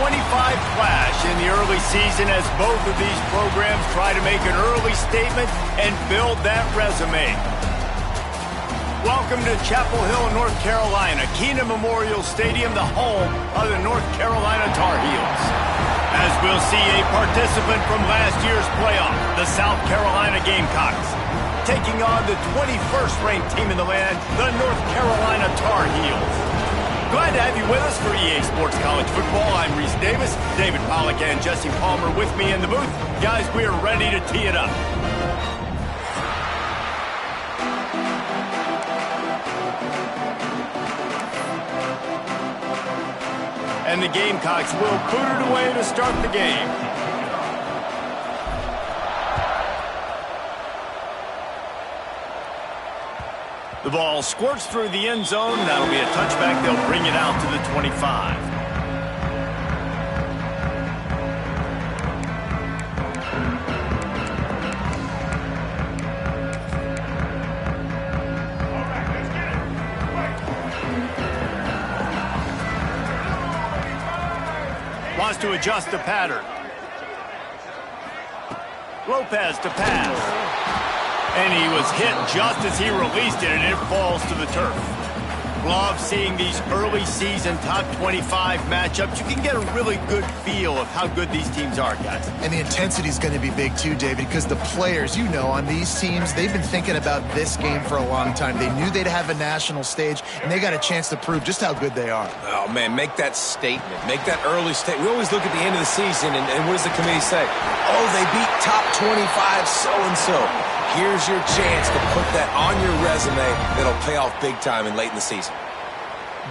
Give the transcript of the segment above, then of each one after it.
25 clash in the early season as both of these programs try to make an early statement and build that resume. Welcome to Chapel Hill, North Carolina, Kenan Memorial Stadium, the home of the North Carolina Tar Heels. As we'll see a participant from last year's playoff, the South Carolina Gamecocks, taking on the 21st ranked team in the land, the North Carolina Tar Heels. Glad to have you with us for EA Sports College Football. I'm Reese Davis, David Pollack and Jesse Palmer with me in the booth. Guys, we are ready to tee it up. And the Gamecocks will boot it away to start the game. The ball squirts through the end zone. That'll be a touchback. They'll bring it out to the 25. Wants to adjust the pattern. Lopez to pass. And he was hit just as he released it, and it falls to the turf. Love seeing these early season top 25 matchups. You can get a really good feel of how good these teams are, guys. And the intensity is going to be big too, David, because the players, you know, on these teams, they've been thinking about this game for a long time. They knew they'd have a national stage, and they got a chance to prove just how good they are. Oh, man, make that statement. Make that early statement. We always look at the end of the season, and what does the committee say? Oh, they beat top 25 so-and-so. Here's your chance to put that on your resume that'll pay off big time and late in the season.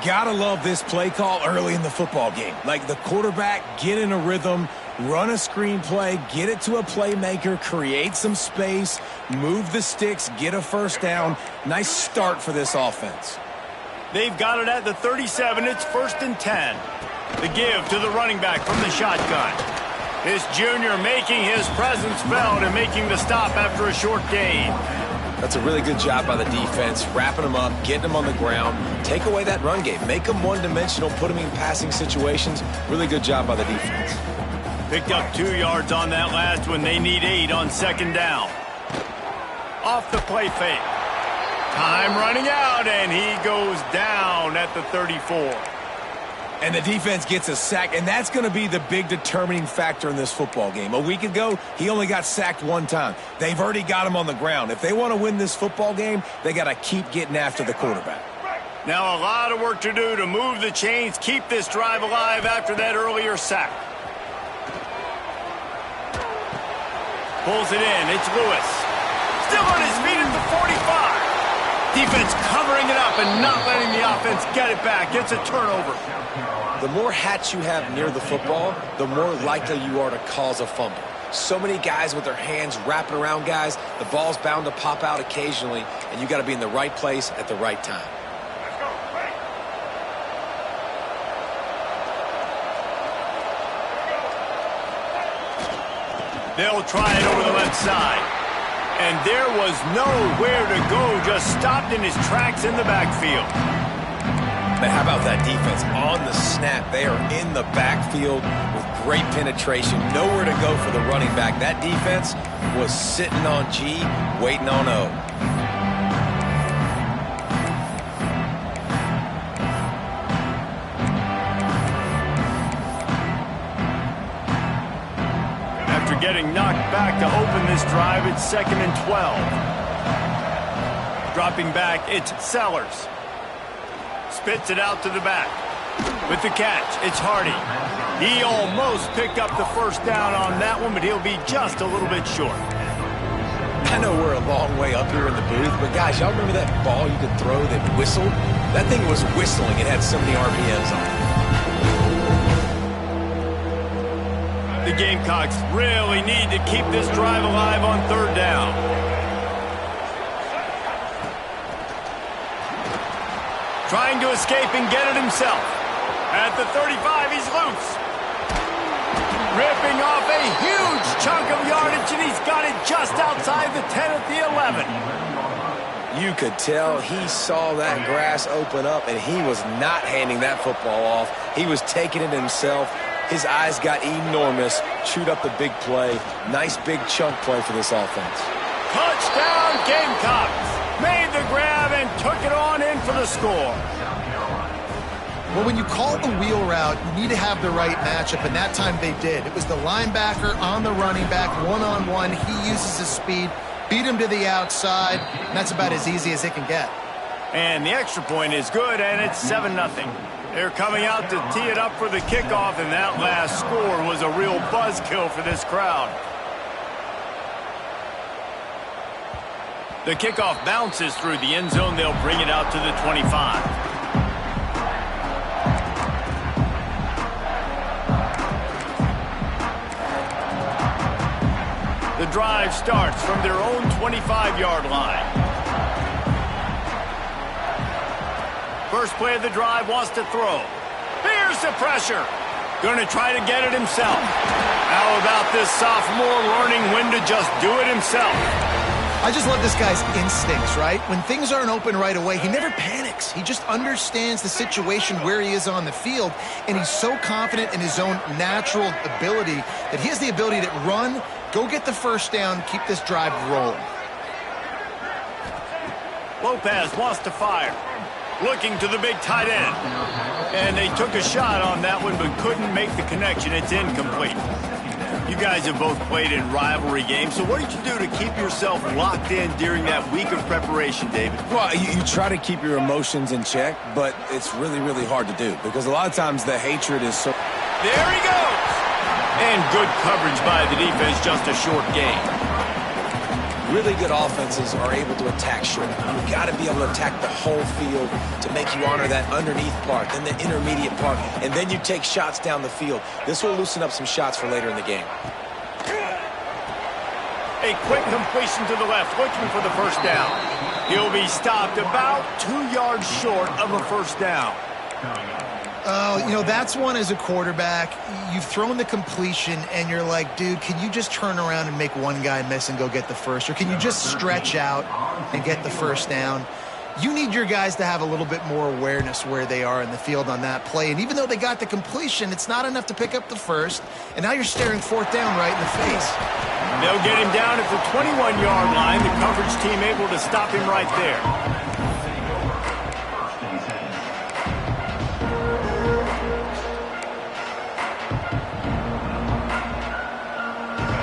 Gotta love this play call early in the football game. Like the quarterback, get in a rhythm, run a screen play, get it to a playmaker, create some space, move the sticks, get a first down. Nice start for this offense. They've got it at the 37. It's 1st and 10. The give to the running back from the shotgun. This junior making his presence felt and making the stop after a short gain. That's a really good job by the defense, wrapping them up, getting them on the ground. Take away that run game. Make them one-dimensional, put them in passing situations. Really good job by the defense. Picked up 2 yards on that last one. They need 8 on 2nd down. Off the play fake. Time running out, and he goes down at the 34. And the defense gets a sack, and that's going to be the big determining factor in this football game. A week ago, he only got sacked 1 time. They've already got him on the ground. If they want to win this football game, they got to keep getting after the quarterback. Now a lot of work to do to move the chains, keep this drive alive after that earlier sack. Pulls it in. It's Lewis. Still on his feet at the 45. Defense covering it up and not letting the offense get it back. It's a turnover. The more hats you have near the football, the more likely you are to cause a fumble. So many guys with their hands wrapping around guys, the ball's bound to pop out occasionally, and you got to be in the right place at the right time. They'll try it over the left side. And there was nowhere to go, just stopped in his tracks in the backfield. But how about that defense? On the snap, they are in the backfield with great penetration. Nowhere to go for the running back. That defense was sitting on G, waiting on O. After getting knocked back to open this drive, it's 2nd and 12. Dropping back, it's Sellers. Spits it out to the back. With the catch, it's Hardy. He almost picked up the first down on that one, but he'll be just a little bit short. I know we're a long way up here in the booth, but guys, y'all remember that ball you could throw that whistled? That thing was whistling. It had so many RPMs on it. The Gamecocks really need to keep this drive alive on 3rd down. Trying to escape and get it himself. At the 35, he's loose. Ripping off a huge chunk of yardage, and he's got it just outside the 10 at the 11. You could tell he saw that grass open up, and he was not handing that football off. He was taking it himself. His eyes got enormous, chewed up the big play. Nice big chunk play for this offense. Touchdown Gamecocks! Made the grab and took it on in for the score. Well, when you call the wheel route, you need to have the right matchup, and that time they did. It was the linebacker on the running back, one-on-one. He uses his speed, beat him to the outside, and that's about as easy as it can get. And the extra point is good, and it's 7-0. They're coming out to tee it up for the kickoff, and that last score was a real buzzkill for this crowd. The kickoff bounces through the end zone. They'll bring it out to the 25. The drive starts from their own 25-yard line. First play of the drive, wants to throw. Here's the pressure. Going to try to get it himself. How about this sophomore learning when to just do it himself? I just love this guy's instincts, right? When things aren't open right away, he never panics. He just understands the situation where he is on the field, and he's so confident in his own natural ability that he has the ability to run, go get the first down, keep this drive rolling. Lopez wants to fire. Looking to the big tight end. And they took a shot on that one but couldn't make the connection. It's incomplete. You guys have both played in rivalry games, so what did you do to keep yourself locked in during that week of preparation, David? Well, you try to keep your emotions in check, but it's really, really hard to do because a lot of times the hatred is so... There he goes! And good coverage by the defense, just a short gain. Really good offenses are able to attack short. You've got to be able to attack the whole field to make you honor that underneath part, then the intermediate part, and then you take shots down the field. This will loosen up some shots for later in the game. A quick completion to the left, looking for the first down. He'll be stopped about 2 yards short of a first down. Oh, you know, that's one as a quarterback. You've thrown the completion, and you're like, dude, can you just turn around and make one guy miss and go get the first? Or can you just stretch out and get the first down? You need your guys to have a little bit more awareness where they are in the field on that play. And even though they got the completion, it's not enough to pick up the first. And now you're staring fourth down right in the face. They'll get him down at the 21-yard line. The coverage team able to stop him right there.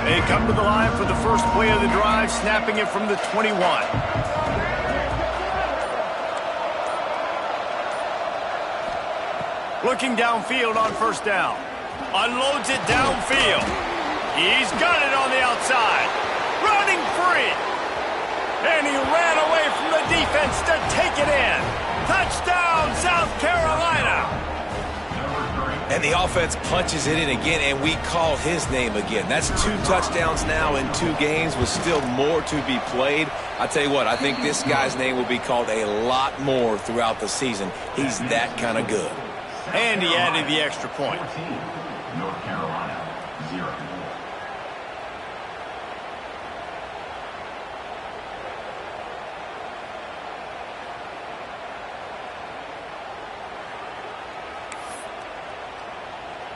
They come to the line for the first play of the drive, snapping it from the 21. Looking downfield on first down. Unloads it downfield. He's got it on the outside. Running free. And he ran away from the defense to take it in. Touchdown, South Carolina. And the offense punches it in again, and we call his name again. That's 2 touchdowns now in 2 games with still more to be played. I tell you what, I think this guy's name will be called a lot more throughout the season. He's that kind of good. And he added the extra point. North Carolina, 0.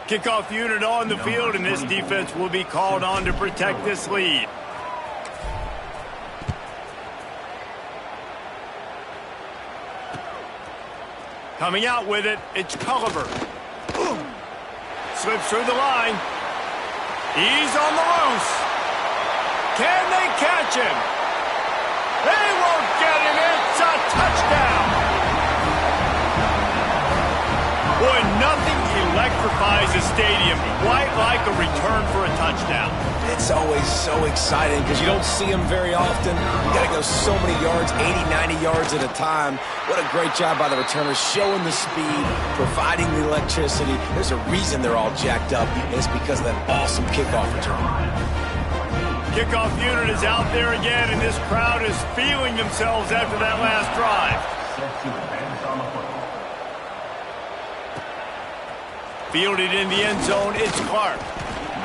Kickoff unit on the field, and this defense will be called on to protect this lead. Coming out with it, it's Culliver. Slips through the line. He's on the loose. Can they catch him? They won't get him. It's a touchdown. Boy, nothing electrifies a stadium quite like a return for a touchdown. It's always so exciting because you don't see them very often. You got to go so many yards, 80, 90 yards at a time. What a great job by the returners, showing the speed, providing the electricity. There's a reason they're all jacked up, and it's because of that awesome kickoff return. Kickoff unit is out there again, and this crowd is feeling themselves after that last drive. Fielded in the end zone, it's Clark.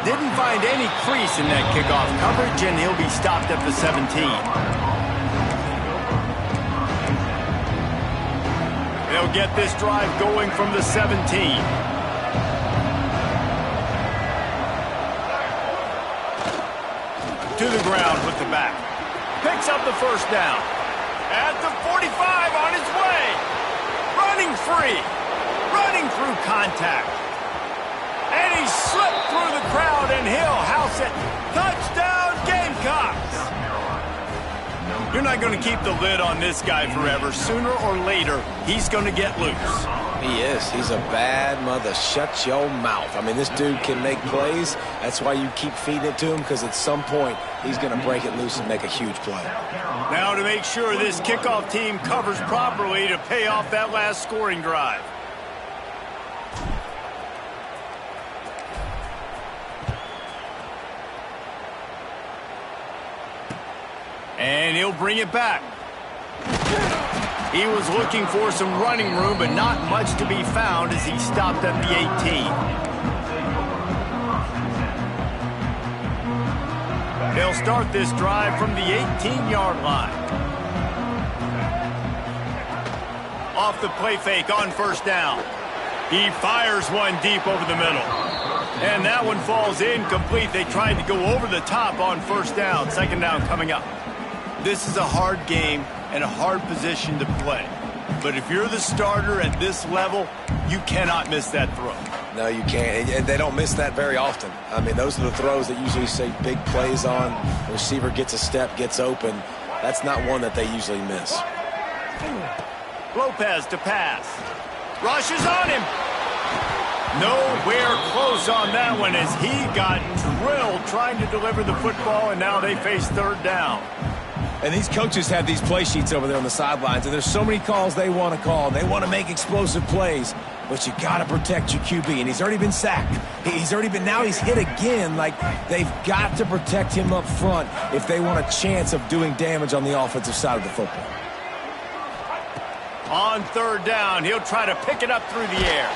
Didn't find any crease in that kickoff coverage, and he'll be stopped at the 17. They'll get this drive going from the 17. to the ground with the back. Picks up the first down. At the 45 on his way. Running free. Running through contact. And he slipped through the crowd, and he'll house it. Touchdown, Gamecocks! You're not going to keep the lid on this guy forever. Sooner or later, he's going to get loose. He is. He's a bad mother. Shut your mouth. I mean, this dude can make plays. That's why you keep feeding it to him, because at some point, he's going to break it loose and make a huge play. Now to make sure this kickoff team covers properly to pay off that last scoring drive. And he'll bring it back. He was looking for some running room, but not much to be found as he stopped at the 18. They'll start this drive from the 18-yard line. Off the play fake on first down. He fires one deep over the middle. And that one falls incomplete. They tried to go over the top on first down. Second down coming up. This is a hard game and a hard position to play. But if you're the starter at this level, you cannot miss that throw. No, you can't. And they don't miss that very often. I mean, those are the throws that usually say big plays on. The receiver gets a step, gets open. That's not one that they usually miss. Lopez to pass. Rushes on him. Nowhere close on that one as he got drilled trying to deliver the football, and now they face third down. And these coaches have these play sheets over there on the sidelines, and there's so many calls they want to call. They want to make explosive plays, but you got to protect your QB, and he's already been sacked. Now he's hit again. Like, they've got to protect him up front if they want a chance of doing damage on the offensive side of the football. On third down, he'll try to pick it up through the air.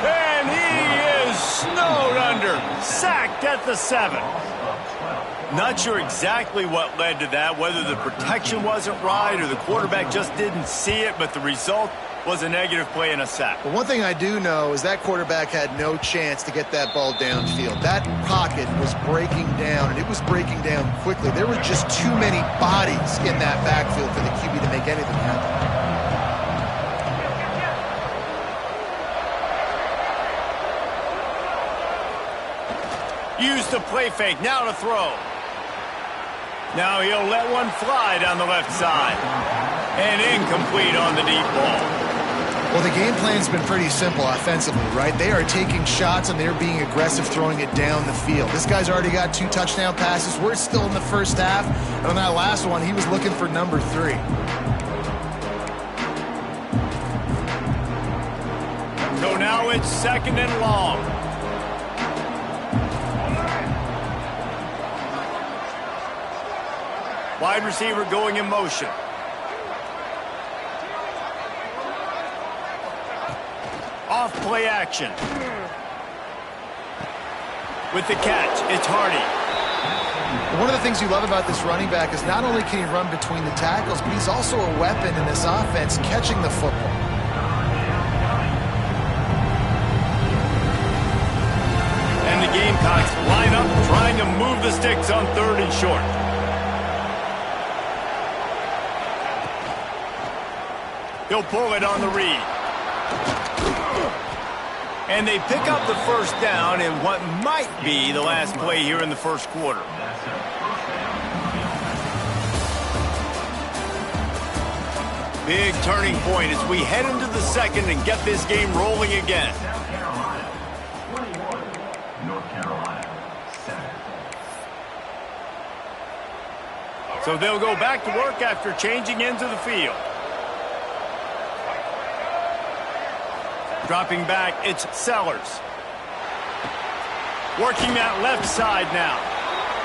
And he is snowed under, sacked at the 7. Not sure exactly what led to that, whether the protection wasn't right or the quarterback just didn't see it, but the result was a negative play and a sack. But one thing I do know is that quarterback had no chance to get that ball downfield. That pocket was breaking down, and it was breaking down quickly. There were just too many bodies in that backfield for the QB to make anything happen. Use the play fake, now to throw. Now he'll let one fly down the left side. And incomplete on the deep ball. Well, the game plan's been pretty simple offensively, right? They are taking shots, and they're being aggressive, throwing it down the field. This guy's already got 2 touchdown passes. We're still in the first half. And on that last one, he was looking for number 3. So now it's second and long. Wide receiver going in motion. Off play action. With the catch, it's Hardy. One of the things you love about this running back is not only can he run between the tackles, but he's also a weapon in this offense catching the football. And the Gamecocks line up trying to move the sticks on third and short. He'll pull it on the read. And they pick up the first down in what might be the last play here in the first quarter. Big turning point as we head into the second and get this game rolling again. South Carolina, 21. North Carolina, 7. So they'll go back to work after changing into the field. Dropping back, it's Sellers. Working that left side now.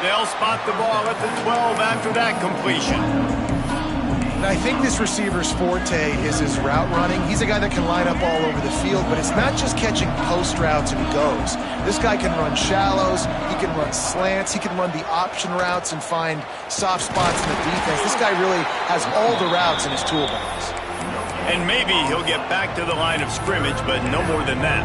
They'll spot the ball at the 12 after that completion. And I think this receiver's forte is his route running. He's a guy that can line up all over the field, but it's not just catching post routes and goes. This guy can run shallows, he can run slants, he can run the option routes and find soft spots in the defense. This guy really has all the routes in his toolbox. And maybe he'll get back to the line of scrimmage, but no more than that.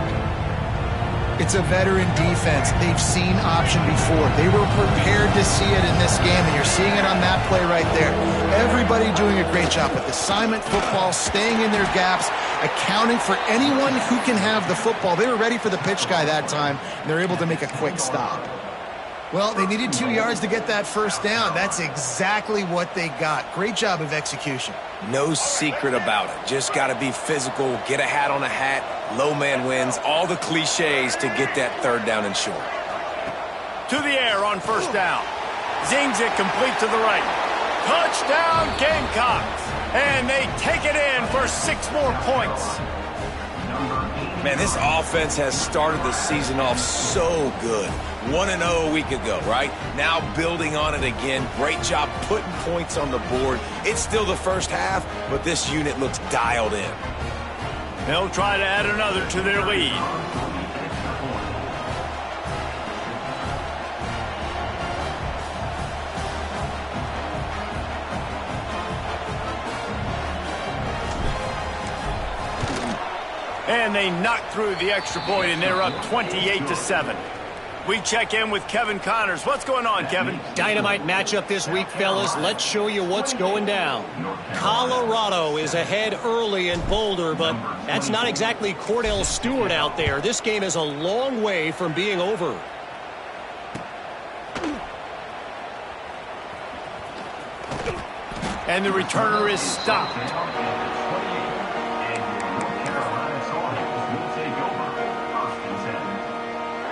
It's a veteran defense. They've seen option before. They were prepared to see it in this game, and you're seeing it on that play right there. Everybody doing a great job with assignment football, staying in their gaps, accounting for anyone who can have the football. They were ready for the pitch guy that time, and they're able to make a quick stop. Well, they needed 2 yards to get that first down. That's exactly what they got. Great job of execution. No secret about it. Just got to be physical, get a hat on a hat, low man wins, all the cliches to get that third down and short. To the air on first down. Zings it complete to the right. Touchdown Gamecocks. And they take it in for 6 more points. Man, this offense has started the season off so good. 1-0 a week ago, right? Now building on it again. Great job putting points on the board. It's still the first half, but this unit looks dialed in. They'll try to add another to their lead. And they knock through the extra point, and they're up 28-7. We check in with Kevin Connors. What's going on, Kevin? Dynamite matchup this week, fellas. Let's show you what's going down. Colorado is ahead early in Boulder, but that's not exactly Cordell Stewart out there. This game is a long way from being over. And the returner is stopped.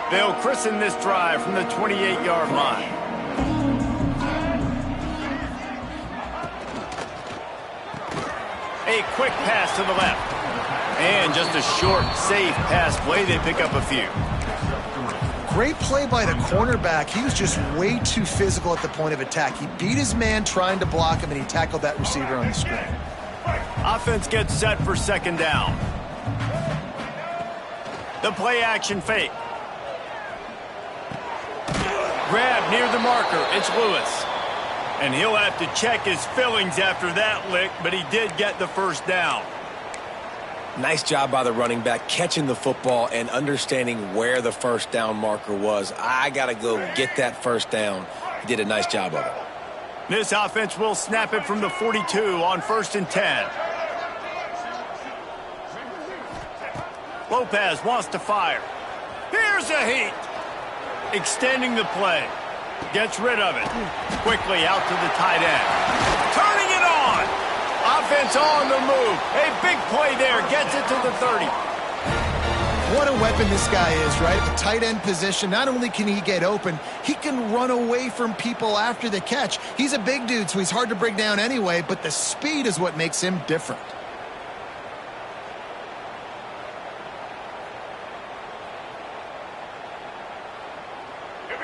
They'll christen this drive from the 28-yard line. A quick pass to the left. And just a short, safe pass play. They pick up a few. Great play by the cornerback. He was just way too physical at the point of attack. He beat his man trying to block him, and he tackled that receiver on the screen. Offense gets set for second down. The play action fake. Grab near the marker. It's Lewis. And he'll have to check his fillings after that lick, but he did get the first down. Nice job by the running back catching the football and understanding where the first down marker was. I got to go get that first down. He did a nice job of it. This offense will snap it from the 42 on 1st and 10. Lopez wants to fire. Here's a heat. Extending the play. Gets rid of it. Quickly out to the tight end. Turning it on. Offense on the move. A big play there. Gets it to the 30. What a weapon this guy is, right? The tight end position, not only can he get open, he can run away from people after the catch. He's a big dude, so he's hard to bring down anyway, but the speed is what makes him different.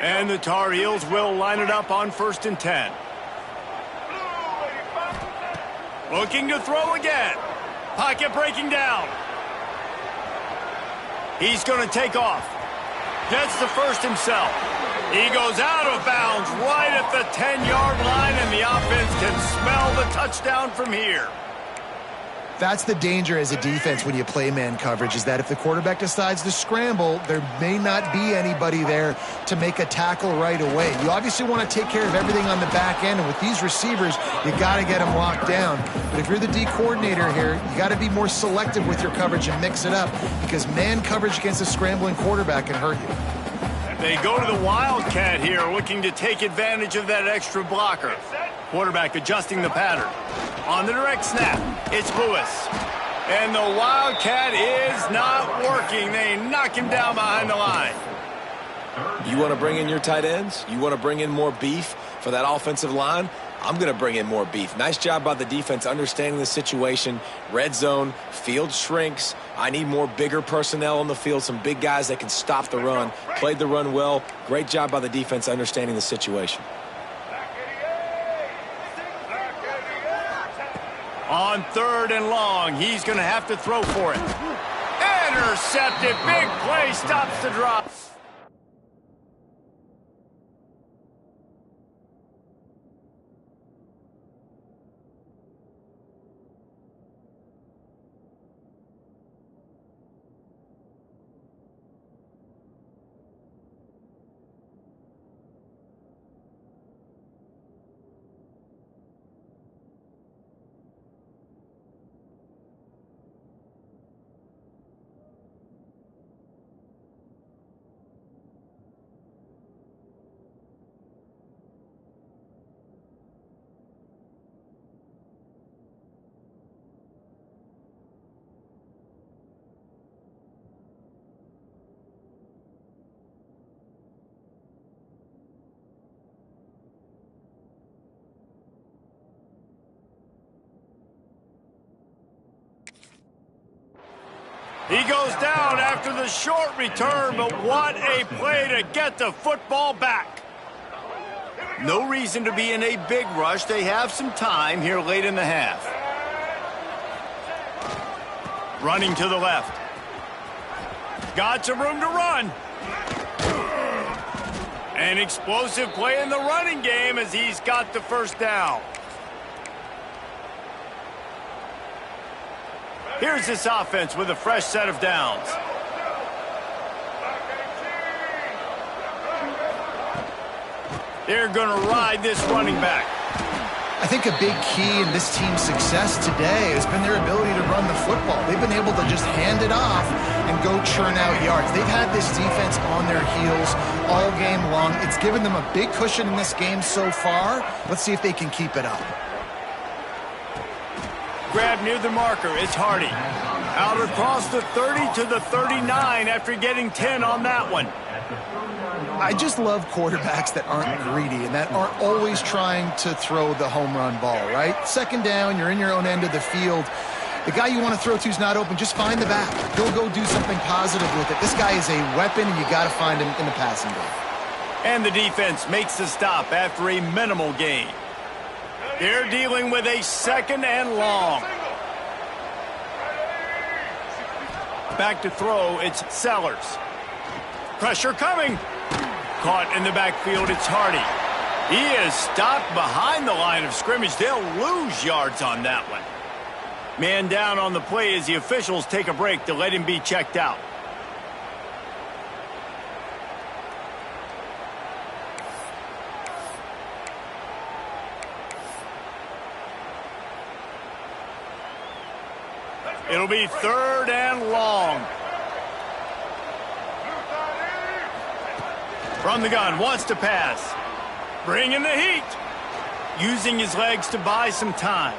And the Tar Heels will line it up on 1st and 10. Looking to throw again. Pocket breaking down. He's going to take off. Gets the first himself. He goes out of bounds right at the 10-yard line, and the offense can smell the touchdown from here. That's the danger as a defense when you play man coverage, is that if the quarterback decides to scramble, there may not be anybody there to make a tackle right away. You obviously want to take care of everything on the back end, and with these receivers, you got to get them locked down. But if you're the D coordinator here, you got to be more selective with your coverage and mix it up, because man coverage against a scrambling quarterback can hurt you. They go to the Wildcat here, looking to take advantage of that extra blocker. Quarterback adjusting the pattern. On the direct snap, it's Lewis. And the Wildcat is not working. They knock him down behind the line. You want to bring in your tight ends? You want to bring in more beef for that offensive line? I'm going to bring in more beef. Nice job by the defense understanding the situation. Red zone, field shrinks. I need more bigger personnel on the field, some big guys that can stop the run. Played the run well. Great job by the defense understanding the situation. On 3rd and long, he's going to have to throw for it. Intercepted. Big play stops the drop. He goes down after the short return, but what a play to get the football back. No reason to be in a big rush. They have some time here late in the half. Running to the left. Got some room to run. An explosive play in the running game as he's got the first down. Here's this offense with a fresh set of downs. They're going to ride this running back. I think a big key in this team's success today has been their ability to run the football. They've been able to just hand it off and go churn out yards. They've had this defense on their heels all game long. It's given them a big cushion in this game so far. Let's see if they can keep it up. Grab near the marker. It's Hardy. Out across the 30 to the 39 after getting 10 on that one. I just love quarterbacks that aren't greedy and that aren't always trying to throw the home run ball, right? Second down, you're in your own end of the field. The guy you want to throw to is not open. Just find the back. He'll go do something positive with it. This guy is a weapon, and you got to find him in the passing game. And the defense makes the stop after a minimal gain. They're dealing with a second and long. Back to throw, it's Sellers. Pressure coming. Caught in the backfield, it's Hardy. He is stopped behind the line of scrimmage. They'll lose yards on that one. Man down on the play as the officials take a break to let him be checked out. It'll be third and long. From the gun, wants to pass. Bringing the heat. Using his legs to buy some time.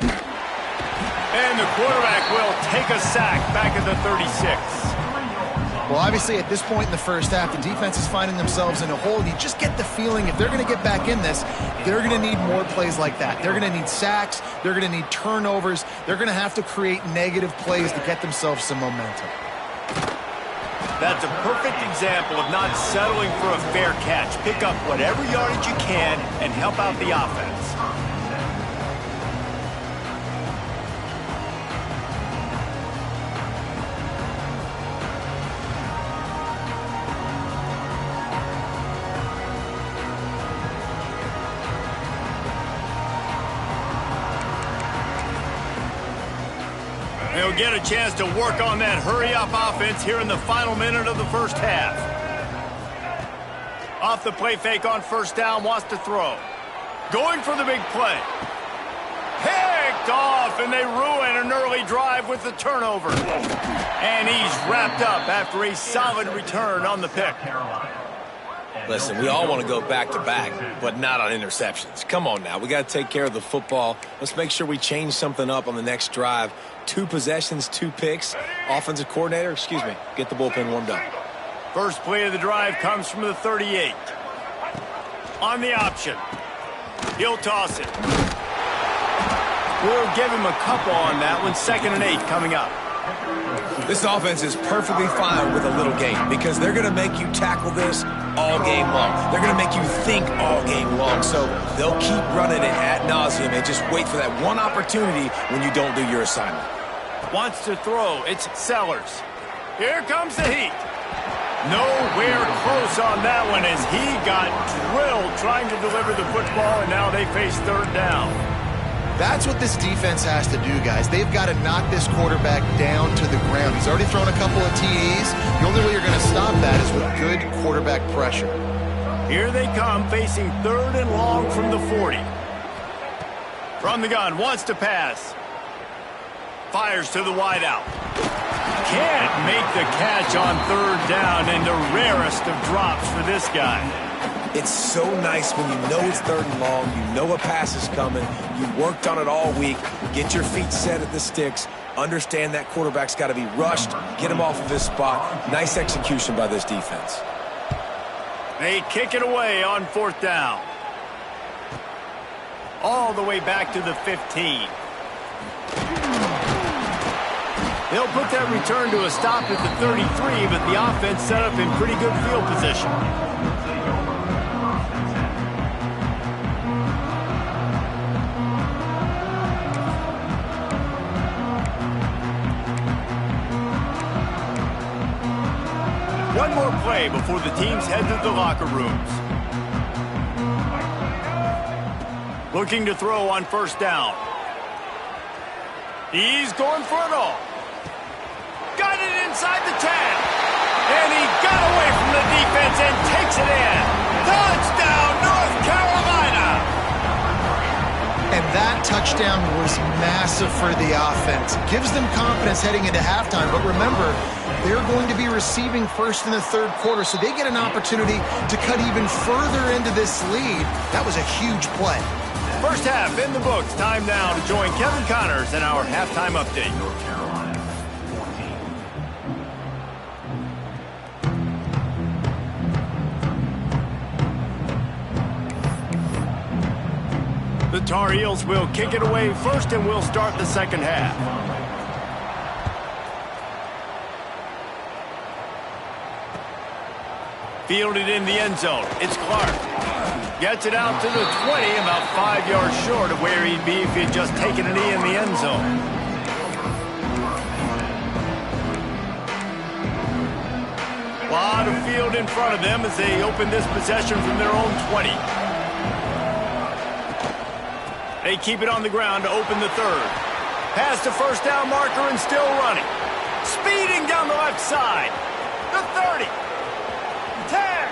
And the quarterback will take a sack back at the 36. Well, obviously, at this point in the first half, the defense is finding themselves in a hole. You just get the feeling if they're going to get back in this, they're going to need more plays like that. They're going to need sacks. They're going to need turnovers. They're going to have to create negative plays to get themselves some momentum. That's a perfect example of not settling for a fair catch. Pick up whatever yardage you can and help out the offense. They'll get a chance to work on that hurry-up offense here in the final minute of the first half. Off the play fake on first down, wants to throw. Going for the big play. Picked off, and they ruin an early drive with the turnover. And he's wrapped up after a solid return on the pick. Listen, we all want to go back-to-back, but not on interceptions. Come on now. We got to take care of the football. Let's make sure we change something up on the next drive. 2 possessions, 2 picks. Offensive coordinator, get the bullpen warmed up. First play of the drive comes from the 38. On the option. He'll toss it. We'll give him a couple on that one. 2nd and 8 coming up. This offense is perfectly fine with a little game because they're going to make you tackle this all game long. They're going to make you think all game long. So they'll keep running it ad nauseum and just wait for that one opportunity when you don't do your assignment. Wants to throw. It's Sellers. Here comes the heat. Nowhere close on that one as he got drilled trying to deliver the football, and now they face third down. That's what this defense has to do, guys. They've got to knock this quarterback down to the ground. He's already thrown a couple of TDs. The only way you're going to stop that is with good quarterback pressure. Here they come, facing third and long from the 40. From the gun, wants to pass. Fires to the wideout. Can't make the catch on third down, and the rarest of drops for this guy. It's so nice when you know it's third and long, you know a pass is coming, you worked on it all week, get your feet set at the sticks, understand that quarterback's got to be rushed, get him off of his spot. Nice execution by this defense. They kick it away on 4th down. All the way back to the 15. They'll put that return to a stop at the 33, but the offense set up in pretty good field position. One more play before the teams head to the locker rooms. Looking to throw on first down. He's going for it all. Got it inside the 10. And he got away from the defense and takes it in. Touchdown, North Carolina! And that touchdown was massive for the offense. Gives them confidence heading into halftime. But remember, they're going to be receiving first in the third quarter, so they get an opportunity to cut even further into this lead. That was a huge play. First half in the books. Time now to join Kevin Connors in our halftime update. North Carolina 14. The Tar Heels will kick it away first, and we'll start the second half. Fielded in the end zone. It's Clark. Gets it out to the 20, about 5 yards short of where he'd be if he had just taken a knee in the end zone. A lot of field in front of them as they open this possession from their own 20. They keep it on the ground to open the third. Past the first down marker and still running. Speeding down the left side. The 30. 10.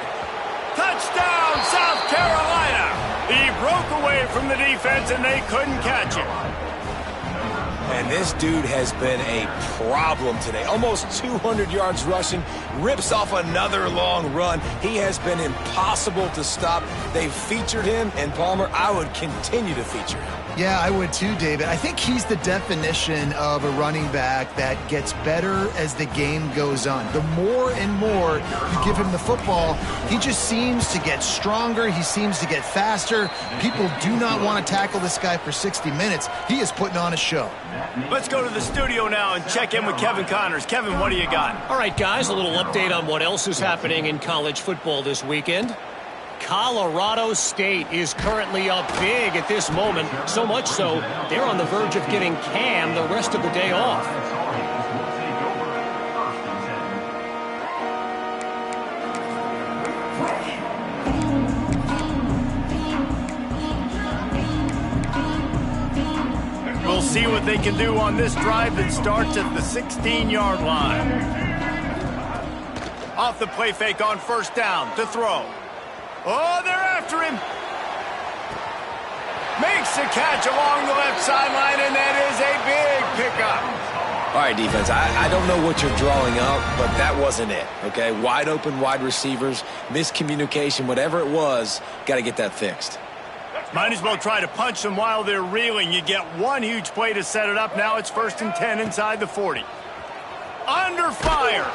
Touchdown, South Carolina. He broke away from the defense and they couldn't catch him. And this dude has been a problem today. Almost 200 yards rushing, rips off another long run. He has been impossible to stop. They featured him, and Palmer, I would continue to feature him. Yeah, I would too, David. I think he's the definition of a running back that gets better as the game goes on. The more and more you give him the football, he just seems to get stronger. He seems to get faster. People do not want to tackle this guy for 60 minutes. He is putting on a show. Let's go to the studio now and check in with Kevin Connors. Kevin, what do you got? All right, guys, a little update on what else is happening in college football this weekend. Colorado State is currently up big at this moment, so much so they're on the verge of getting Cam the rest of the day off. We'll see what they can do on this drive that starts at the 16-yard line. Off the play fake on first down to throw. Oh, they're after him. Makes the catch along the left sideline, and that is a big pickup. All right, defense, I don't know what you're drawing up, but that wasn't it, okay? Wide open wide receivers, miscommunication, whatever it was, got to get that fixed. Might as well try to punch them while they're reeling. You get one huge play to set it up. Now it's 1st and 10 inside the 40. Under fire.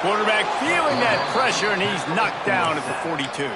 Quarterback feeling that pressure, and he's knocked down at the 42.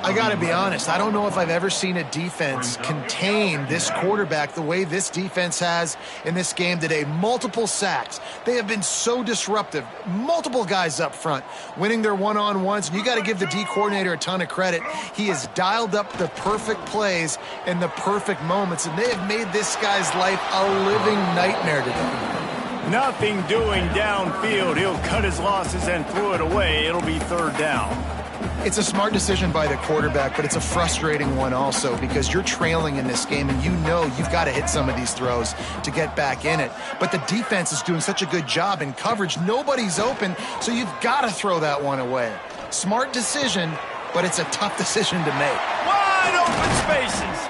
I got to be honest, I don't know if I've ever seen a defense contain this quarterback the way this defense has in this game today. Multiple sacks. They have been so disruptive. Multiple guys up front winning their one-on-ones, and you got to give the D coordinator a ton of credit. He has dialed up the perfect plays in the perfect moments, and they have made this guy's life a living nightmare today. Nothing doing downfield. He'll cut his losses and throw it away. It'll be 3rd down. It's a smart decision by the quarterback, but it's a frustrating one also because you're trailing in this game and you know you've got to hit some of these throws to get back in it. But the defense is doing such a good job in coverage. Nobody's open, so you've got to throw that one away. Smart decision, but it's a tough decision to make. Wide open spaces.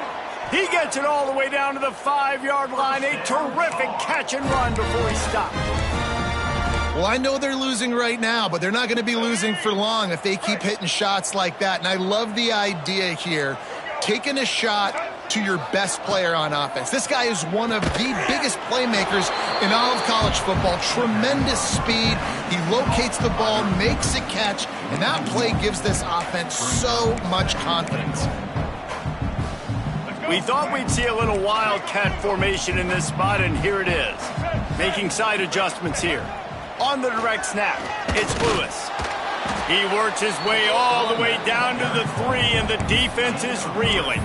He gets it all the way down to the 5-yard line. A terrific catch and run before he stopped. Well, I know they're losing right now, but they're not going to be losing for long if they keep hitting shots like that. And I love the idea here, taking a shot to your best player on offense. This guy is one of the biggest playmakers in all of college football. Tremendous speed. He locates the ball, makes a catch, and that play gives this offense so much confidence. We thought we'd see a little wildcat formation in this spot, and here it is. Making side adjustments here. On the direct snap, it's Lewis. He works his way all the way down to the 3, and the defense is reeling.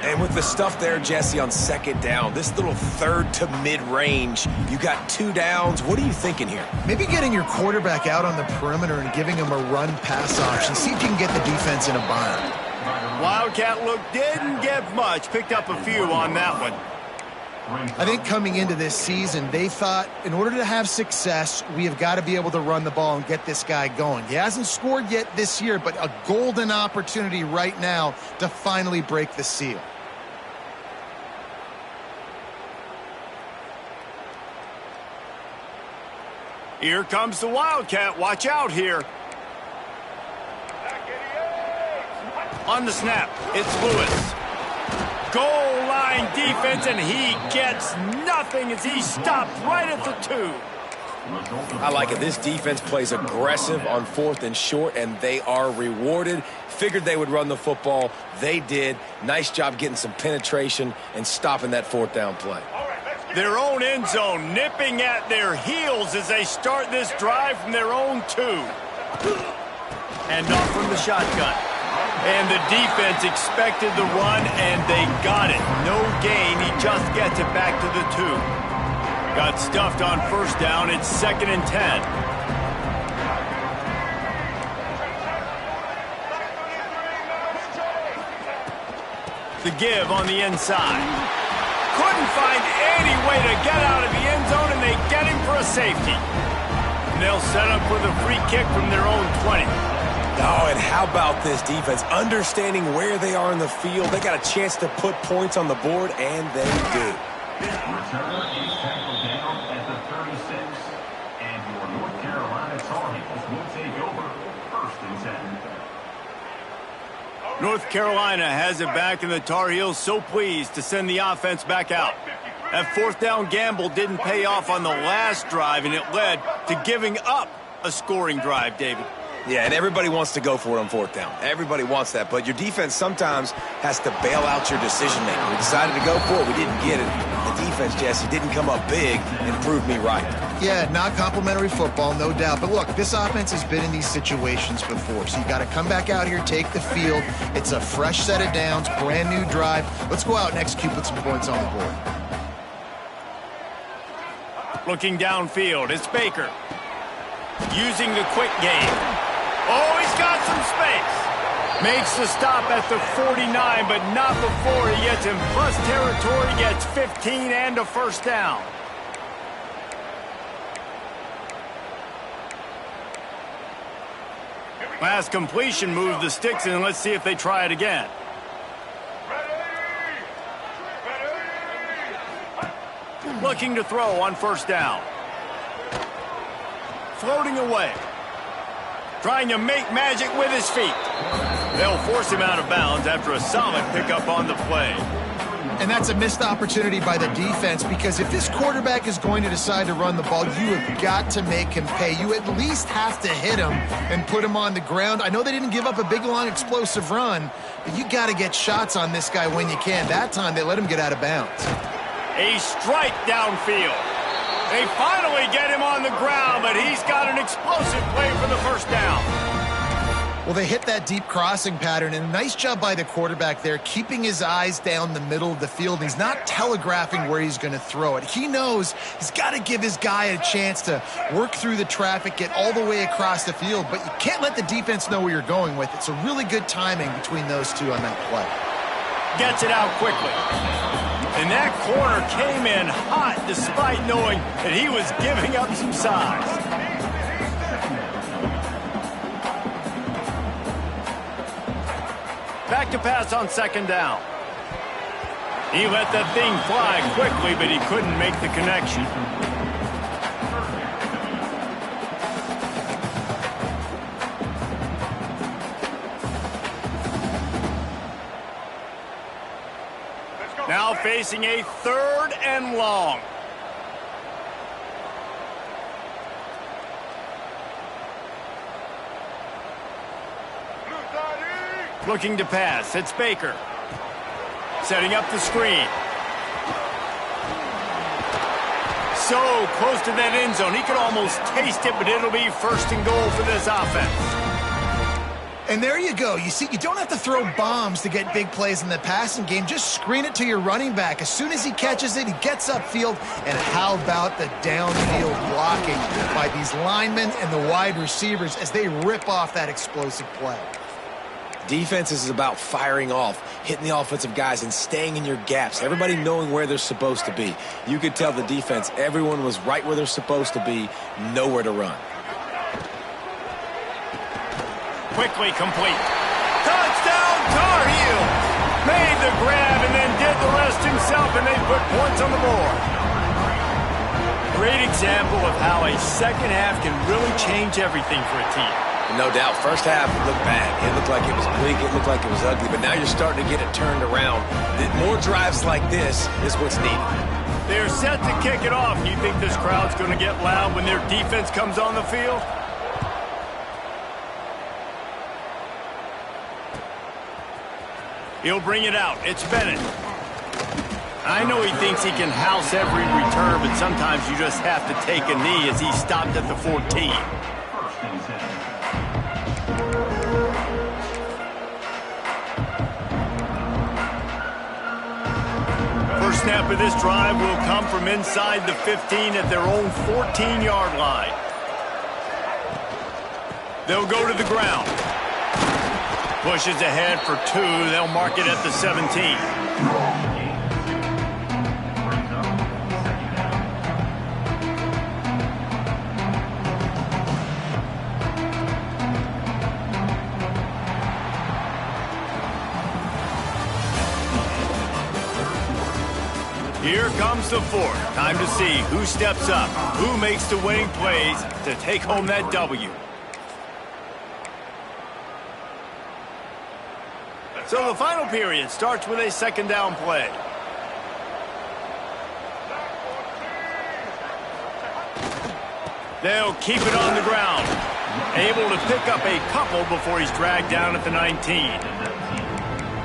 And with the stuff there, Jesse, on second down, this little third to mid-range, you got 2 downs. What are you thinking here? Maybe getting your quarterback out on the perimeter and giving him a run-pass option. See if you can get the defense in a bind. Wildcat look didn't get much. Picked up a few on that one. I think coming into this season, they thought in order to have success, we have got to be able to run the ball and get this guy going. He hasn't scored yet this year, but a golden opportunity right now to finally break the seal. Here comes the Wildcat. Watch out here. On the snap, it's Lewis. Goal line defense, and he gets nothing as he stopped right at the 2. I like it. This defense plays aggressive on 4th and short, and they are rewarded. Figured they would run the football. They did. Nice job getting some penetration and stopping that 4th down play. Their own end zone nipping at their heels as they start this drive from their own 2. And off from the shotgun. And the defense expected the run, and they got it. No gain. He just gets it back to the 2. Got stuffed on first down. It's 2nd and 10. The give on the inside. Couldn't find any way to get out of the end zone, and they get him for a safety. And they'll set up with a free kick from their own 20. Oh, and how about this defense? Understanding where they are in the field. They got a chance to put points on the board, and they do. Returner is tackled down at the 36. And your North Carolina Tar Heels will take over 1st and 10. North Carolina has it back, and the Tar Heels so pleased to send the offense back out. That 4th down gamble didn't pay off on the last drive, and it led to giving up a scoring drive, David. Yeah, and everybody wants to go for it on 4th down. Everybody wants that, but your defense sometimes has to bail out your decision-making. We decided to go for it. We didn't get it. The defense, Jesse, didn't come up big and prove me right. Yeah, not complimentary football, no doubt. But look, this offense has been in these situations before, so you got to come back out here, take the field. It's a fresh set of downs, brand new drive. Let's go out and execute with some points on the board. Looking downfield, it's Baker. Using the quick game. Oh, he's got some space. Makes the stop at the 49, but not before he gets in plus territory, gets 15 and a first down. Last completion moved the sticks in. Let's see if they try it again. Looking to throw on first down. Floating away. Trying to make magic with his feet. They'll force him out of bounds after a solid pickup on the play. And that's a missed opportunity by the defense, because if this quarterback is going to decide to run the ball, you have got to make him pay. You at least have to hit him and put him on the ground. I know they didn't give up a big, long, explosive run, but you got to get shots on this guy when you can. That time, they let him get out of bounds. A strike downfield. They finally get him on the ground, but he's got an explosive play for the first down. Well, they hit that deep crossing pattern, and nice job by the quarterback there, keeping his eyes down the middle of the field. He's not telegraphing where he's going to throw it. He knows he's got to give his guy a chance to work through the traffic, get all the way across the field, but you can't let the defense know where you're going with it. So really good timing between those two on that play. Gets it out quickly. And that corner came in hot despite knowing that he was giving up some size. Back to pass on second down. He let that thing fly quickly, but he couldn't make the connection. Now facing a 3rd and long. Looking to pass. It's Baker. Setting up the screen. So close to that end zone. He could almost taste it, but it'll be first and goal for this offense. And there you go. You see, you don't have to throw bombs to get big plays in the passing game. Just screen it to your running back. As soon as he catches it, he gets upfield. And how about the downfield blocking by these linemen and the wide receivers as they rip off that explosive play? Defense is about firing off, hitting the offensive guys, and staying in your gaps. Everybody knowing where they're supposed to be. You could tell the defense, everyone was right where they're supposed to be, nowhere to run. Quickly complete. Touchdown, Tar Heels! Made the grab and then did the rest himself, and they put points on the board. Great example of how a second half can really change everything for a team. No doubt, first half looked bad. It looked like it was bleak. It looked like it was ugly. But now you're starting to get it turned around. More drives like this is what's needed. They're set to kick it off. You think this crowd's going to get loud when their defense comes on the field? He'll bring it out. It's Bennett. I know he thinks he can house every return, but sometimes you just have to take a knee as he stopped at the 14. First snap of this drive will come from inside the 15 at their own 14-yard line. They'll go to the ground. Pushes ahead for 2. They'll mark it at the 17. Here comes the 4th. Time to see who steps up, who makes the winning plays to take home that W. So the final period starts with a second down play. They'll keep it on the ground. Able to pick up a couple before he's dragged down at the 19.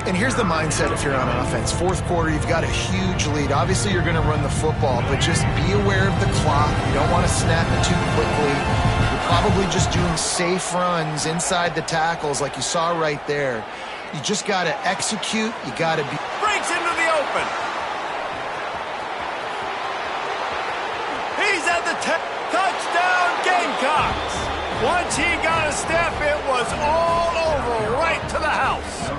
And here's the mindset if you're on offense. Fourth quarter, you've got a huge lead. Obviously, you're going to run the football, but just be aware of the clock. You don't want to snap it too quickly. You're probably just doing safe runs inside the tackles like you saw right there. You just got to execute. You got to be... Breaks into the open. He's at the touchdown Gamecocks. Once he got a step, it was all over right to the house.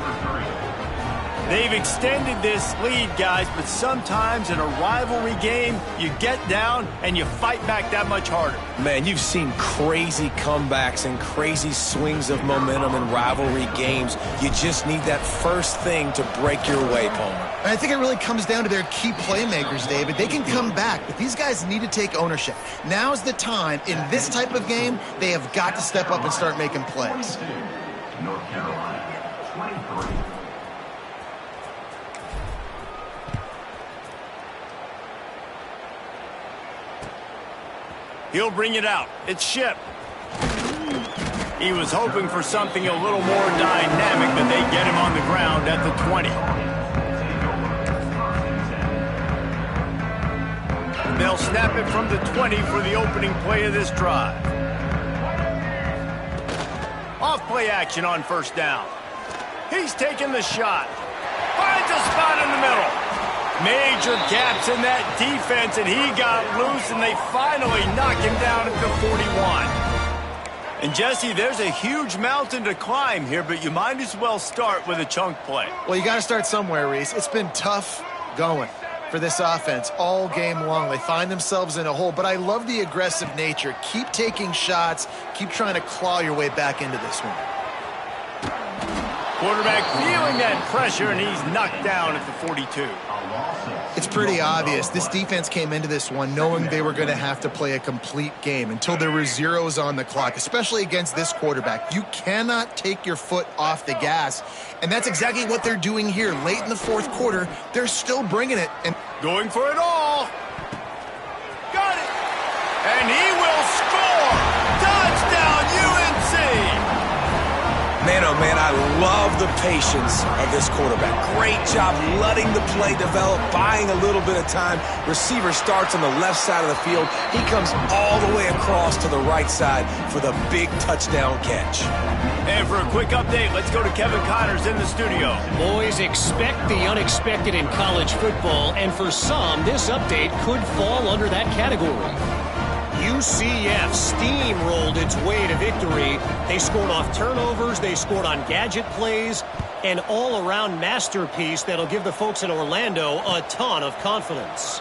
They've extended this lead, guys, but sometimes in a rivalry game, you get down and you fight back that much harder. Man, you've seen crazy comebacks and crazy swings of momentum in rivalry games. You just need that first thing to break your way, Palmer. And I think it really comes down to their key playmakers, David. They can come back, but these guys need to take ownership. Now's the time. In this type of game, they have got to step up and start making plays. North Carolina, 23. He'll bring it out. It's Ship. He was hoping for something a little more dynamic, but they get him on the ground at the 20. They'll snap it from the 20 for the opening play of this drive. Off play action on first down. He's taking the shot. Finds a spot in the middle. Major gaps in that defense, and he got loose, and they finally knock him down at the 41. And, Jesse, there's a huge mountain to climb here, but you might as well start with a chunk play. Well, you got to start somewhere, Reese. It's been tough going for this offense all game long. They find themselves in a hole, but I love the aggressive nature. Keep taking shots. Keep trying to claw your way back into this one. Quarterback feeling that pressure, and he's knocked down at the 42. It's pretty obvious. This defense came into this one knowing they were going to have to play a complete game until there were zeros on the clock, especially against this quarterback. You cannot take your foot off the gas, and that's exactly what they're doing here. Late in the fourth quarter, they're still bringing it. And going for it all. Got it. And he will score. Touchdown, UNC. Man, oh man, I love the patience of this quarterback. Great job letting the play develop, buying a little bit of time. Receiver starts on the left side of the field. He comes all the way across to the right side for the big touchdown catch. And for a quick update, let's go to Kevin Connors in the studio. Boys, expect the unexpected in college football, and for some, this update could fall under that category. UCF steamrolled its way to victory. They scored off turnovers, they scored on gadget plays, an all-around masterpiece that'll give the folks in Orlando a ton of confidence.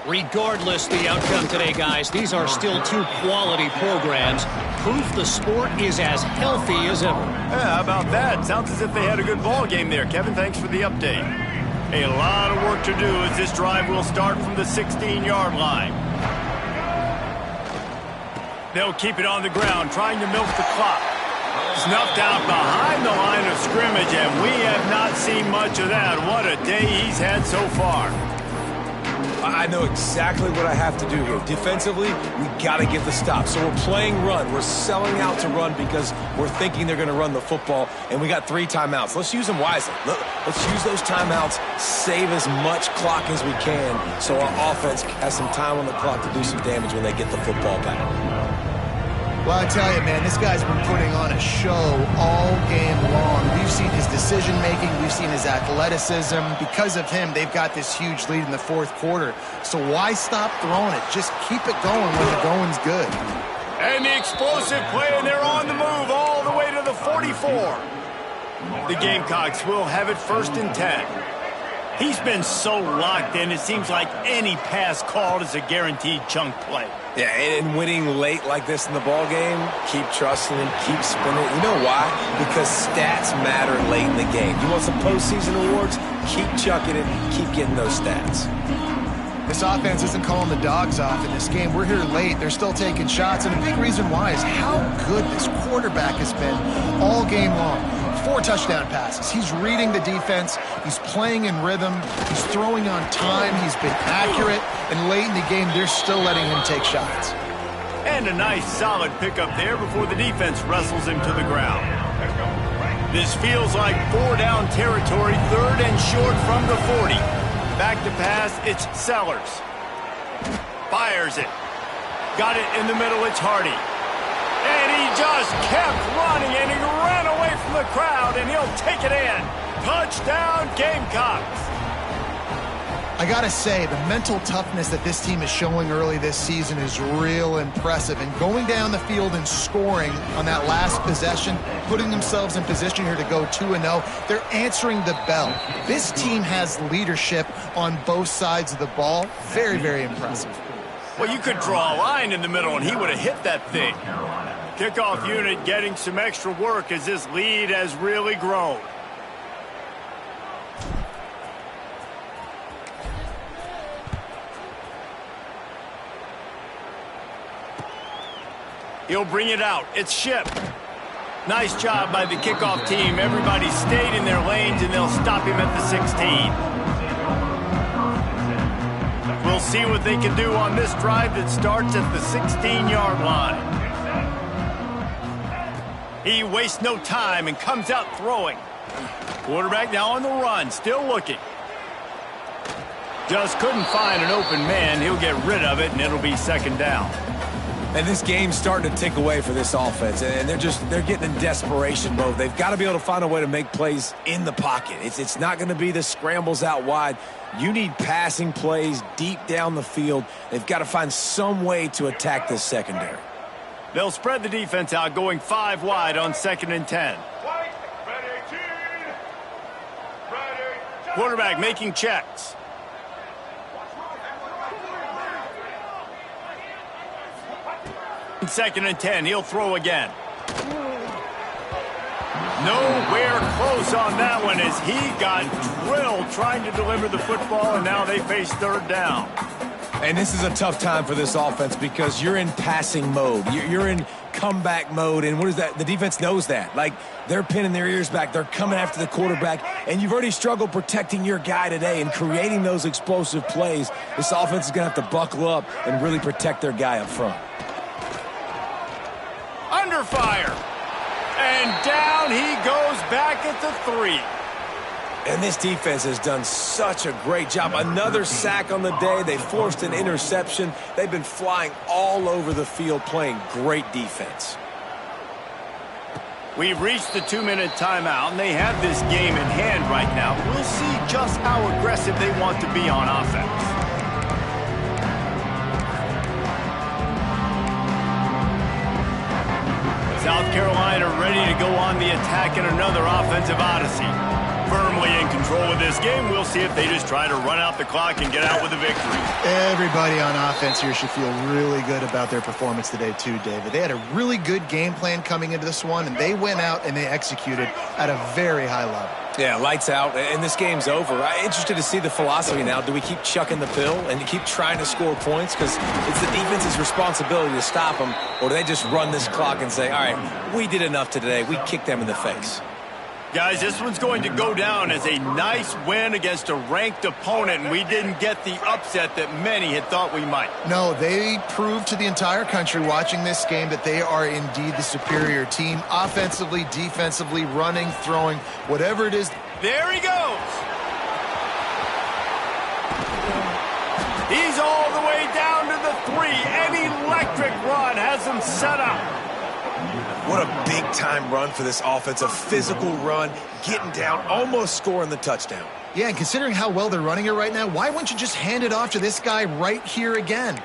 Regardless the outcome today, guys, these are still two quality programs. Proof the sport is as healthy as ever. Yeah, how about that? Sounds as if they had a good ball game there. Kevin, thanks for the update. A lot of work to do as this drive will start from the 16-yard line. They'll keep it on the ground, trying to milk the clock. Snuffed out behind the line of scrimmage, and we have not seen much of that. What a day he's had so far. I know exactly what I have to do here. Defensively, we got to get the stop. So we're playing run. We're selling out to run because we're thinking they're going to run the football, and we got 3 timeouts. Let's use them wisely. Let's use those timeouts, save as much clock as we can so our offense has some time on the clock to do some damage when they get the football back. Well, I tell you, man, this guy's been putting on a show all game long. We've seen his decision-making. We've seen his athleticism. Because of him, they've got this huge lead in the 4th quarter. So why stop throwing it? Just keep it going when the going's good. And the explosive play, and they're on the move all the way to the 44. The Gamecocks will have it 1st and 10. He's been so locked in, it seems like any pass called is a guaranteed chunk play. Yeah, and winning late like this in the ball game, keep trusting him, keep spinning. You know why? Because stats matter late in the game. You want some postseason awards? Keep chucking it, keep getting those stats. This offense isn't calling the dogs off in this game. We're here late. They're still taking shots, and a big reason why is how good this quarterback has been all game long. 4 touchdown passes. He's reading the defense. He's playing in rhythm. He's throwing on time. He's been accurate. And late in the game, they're still letting him take shots. And a nice, solid pickup there before the defense wrestles him to the ground. This feels like 4-down territory, 3rd and short from the 40. Back to pass, it's Sellers. Fires it. Got it in the middle, it's Hardy. And he just kept running, and he ran away from the crowd, and he'll take it in. Touchdown, Gamecocks. I gotta say, the mental toughness that this team is showing early this season is real impressive. And going down the field and scoring on that last possession, putting themselves in position here to go 2-0, they're answering the bell. This team has leadership on both sides of the ball. Very, very impressive. Well, you could draw a line in the middle, and he would have hit that thing. Kickoff unit getting some extra work as this lead has really grown. He'll bring it out. It's Ship. Nice job by the kickoff team. Everybody stayed in their lanes, and they'll stop him at the 16. We'll see what they can do on this drive that starts at the 16-yard line. He wastes no time and comes out throwing. Quarterback now on the run, still looking. Just couldn't find an open man. He'll get rid of it, and it'll be 2nd down. And this game's starting to tick away for this offense, and they're getting in desperation mode. They've got to be able to find a way to make plays in the pocket. It's not going to be the scrambles out wide. You need passing plays deep down the field. They've got to find some way to attack this secondary. They'll spread the defense out, going 5 wide on 2nd and 10. Quarterback making checks. Second and 10, he'll throw again. Nowhere close on that one as he got drilled trying to deliver the football, and now they face 3rd down. And this is a tough time for this offense because you're in passing mode. You're in comeback mode, and what is that? The defense knows that. Like, they're pinning their ears back. They're coming after the quarterback, and you've already struggled protecting your guy today and creating those explosive plays. This offense is going to have to buckle up and really protect their guy up front. Under fire. And down he goes back at the 3. And this defense has done such a great job. Another sack on the day. They forced an interception. They've been flying all over the field playing great defense. We've reached the 2-minute timeout, and they have this game in hand right now. We'll see just how aggressive they want to be on offense. South Carolina ready to go on the attack in another offensive odyssey. Firmly in control of this game. We'll see if they just try to run out the clock and get out with a victory. Everybody on offense here should feel really good about their performance today too, David. They had a really good game plan coming into this one, and they went out and they executed at a very high level. Yeah, lights out, and this game's over. I'm interested to see the philosophy now. Do we keep chucking the pill and keep trying to score points? Because it's the defense's responsibility to stop them, or do they just run this clock and say, all right, we did enough today. We kicked them in the face. Guys, this one's going to go down as a nice win against a ranked opponent, and we didn't get the upset that many had thought we might. No, they proved to the entire country watching this game that they are indeed the superior team, offensively, defensively, running, throwing, whatever it is. There he goes. He's all the way down to the 3. An electric run has him set up. What a big-time run for this offense. A physical run, getting down, almost scoring the touchdown. Yeah, and considering how well they're running it right now, why wouldn't you just hand it off to this guy right here again?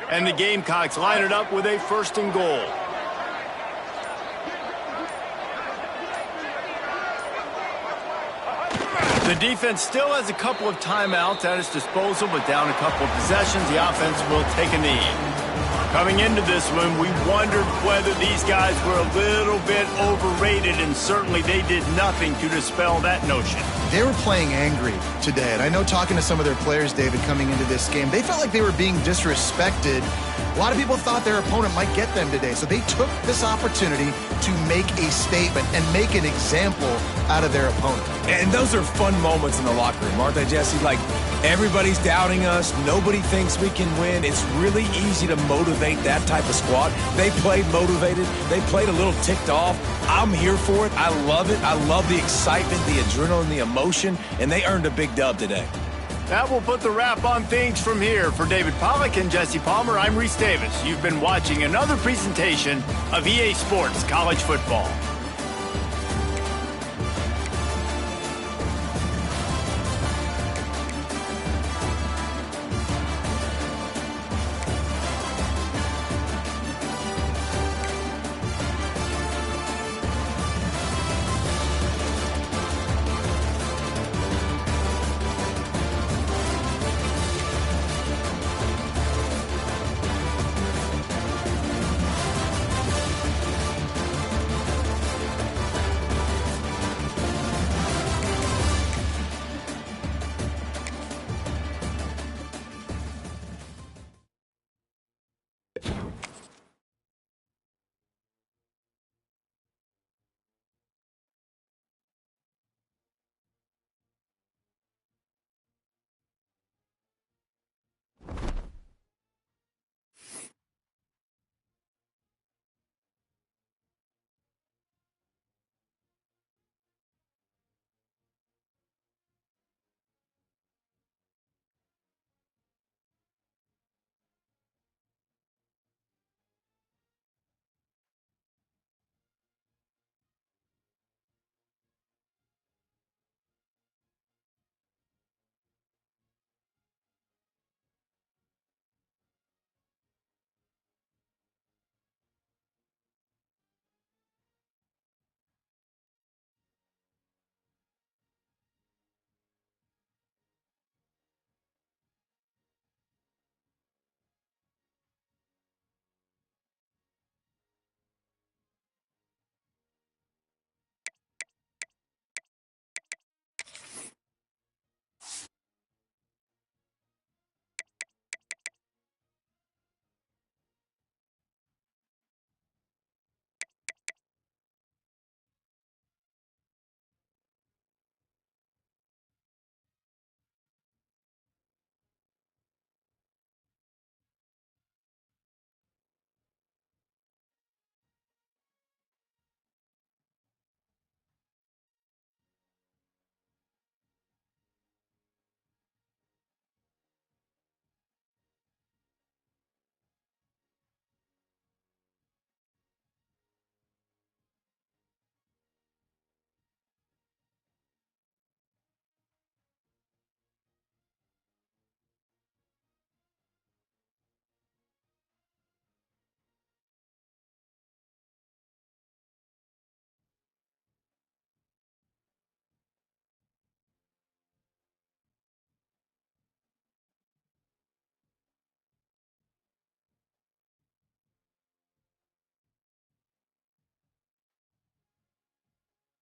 And the Gamecocks line it up with a 1st and goal. The defense still has a couple of timeouts at its disposal, but down a couple of possessions, the offense will take a knee. Coming into this one, we wondered whether these guys were a little bit overrated, and certainly they did nothing to dispel that notion. They were playing angry today, and I know talking to some of their players, David, coming into this game, they felt like they were being disrespected. A lot of people thought their opponent might get them today, so they took this opportunity to make a statement and make an example out of their opponent. And those are fun moments in the locker room, aren't they, Jesse? Like, everybody's doubting us. Nobody thinks we can win. It's really easy to motivate that type of squad. They played motivated. They played a little ticked off. I'm here for it. I love it. I love the excitement, the adrenaline, the emotion, and they earned a big dub today. That will put the wrap on things from here. For David Pollack and Jesse Palmer, I'm Reese Davis. You've been watching another presentation of EA Sports College Football.